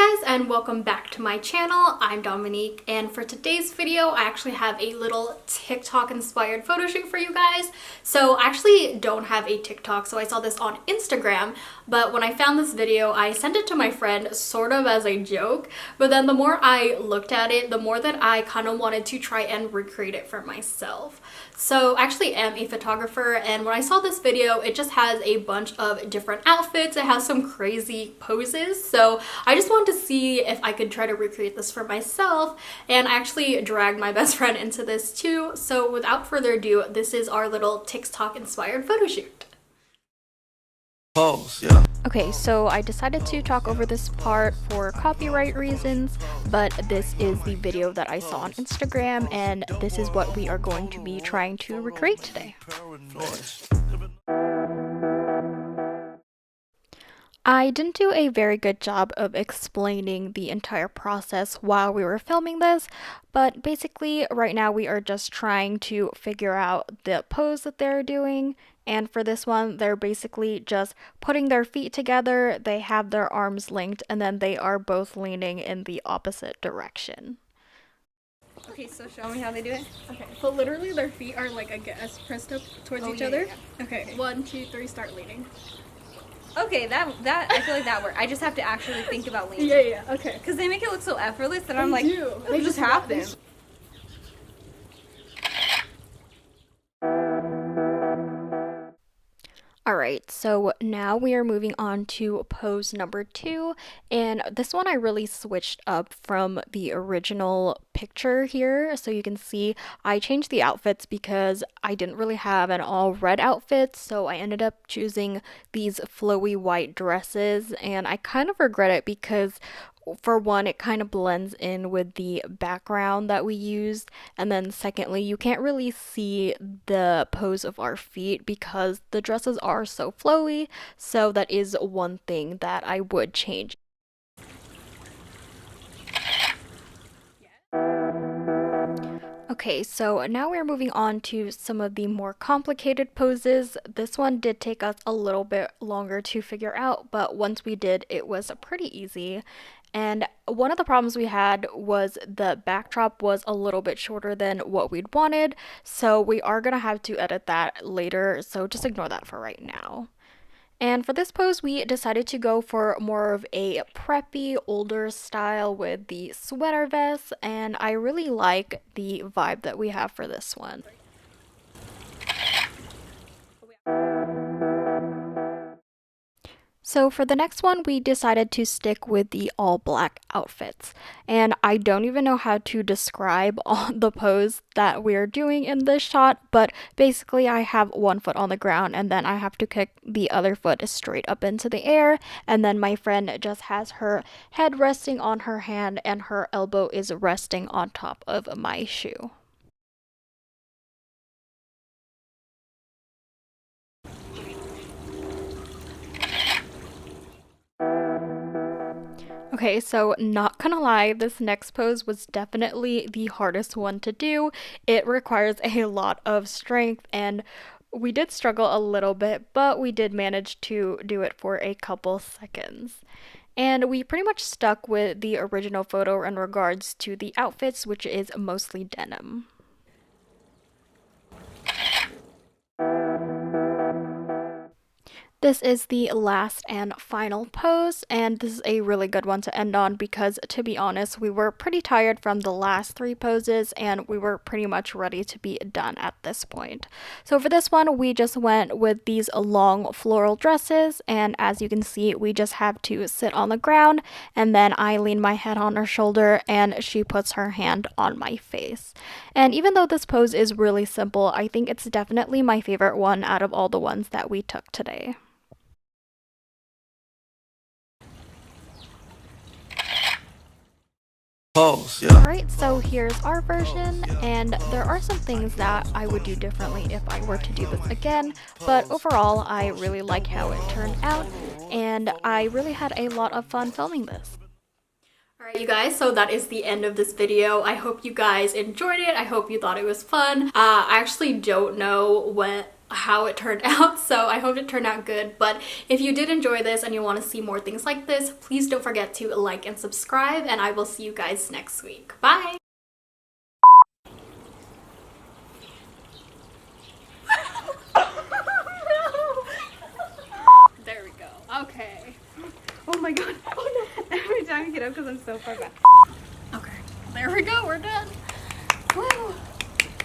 guys, and welcome back to my channel. I'm Dominique, and for today's video I actually have a little TikTok inspired photo shoot for you guys. So I actually don't have a TikTok, so I saw this on Instagram, but when I found this video I sent it to my friend sort of as a joke, but then the more I looked at it, the more that I kind of wanted to try and recreate it for myself. So I actually am a photographer, and when I saw this video it just has a bunch of different outfits. It has some crazy poses, so I just wanted to see if I could try to recreate this for myself, and I actually dragged my best friend into this too. So without further ado, this is our little TikTok inspired photo shoot. Pose, yeah. Okay, so I decided to talk over this part for copyright reasons, but this is the video that I saw on Instagram, and this is what we are going to be trying to recreate today. I didn't do a very good job of explaining the entire process while we were filming this, but basically right now we are just trying to figure out the pose that they're doing. And for this one, they're basically just putting their feet together, they have their arms linked, and then they are both leaning in the opposite direction. Okay, so show me how they do it. Okay, so literally their feet are like, I guess, pressed up towards each other. Yeah. Okay, 1, 2, 3, start leaning. Okay, that I feel like that worked. I just have to actually think about leaning. Yeah, okay. Because they make it look so effortless that I'm like, do. they just happen. Alright, so now we are moving on to pose number 2, and this one I really switched up from the original picture here. So you can see I changed the outfits because I didn't really have an all red outfit, so I ended up choosing these flowy white dresses, and I kind of regret it because for one, it kind of blends in with the background that we used, and then secondly, you can't really see the pose of our feet because the dresses are so flowy, so that is one thing that I would change. Okay, so now we're moving on to some of the more complicated poses. This one did take us a little bit longer to figure out, but once we did, it was pretty easy. And one of the problems we had was the backdrop was a little bit shorter than what we'd wanted, so we are gonna have to edit that later, so just ignore that for right now. And for this pose, we decided to go for more of a preppy, older style with the sweater vest, and I really like the vibe that we have for this one. So for the next one, we decided to stick with the all black outfits. And I don't even know how to describe the pose that we're doing in this shot, but basically I have one foot on the ground and then I have to kick the other foot straight up into the air, and then my friend just has her head resting on her hand and her elbow is resting on top of my shoe. Okay, so not gonna lie, this next pose was definitely the hardest one to do. It requires a lot of strength, and we did struggle a little bit, but we did manage to do it for a couple seconds. And we pretty much stuck with the original photo in regards to the outfits, which is mostly denim. This is the last and final pose, and this is a really good one to end on because, to be honest, we were pretty tired from the last 3 poses and we were pretty much ready to be done at this point. So for this one, we just went with these long floral dresses, and as you can see, we just have to sit on the ground, and then I lean my head on her shoulder and she puts her hand on my face. And even though this pose is really simple, I think it's definitely my favorite one out of all the ones that we took today. Pose, yeah. Alright, so here's our version, and there are some things that I would do differently if I were to do this again, but overall I really like how it turned out, and I really had a lot of fun filming this. Alright you guys, so that is the end of this video. I hope you guys enjoyed it. I hope you thought it was fun. I actually don't know what how it turned out, so I hope it turned out good. But if you did enjoy this and you want to see more things like this, please don't forget to like and subscribe, and I will see you guys next week. Bye! There we go. Okay. Oh my god. Oh no. Every time you get up because I'm so far back. Okay. There we go. We're done. Woo!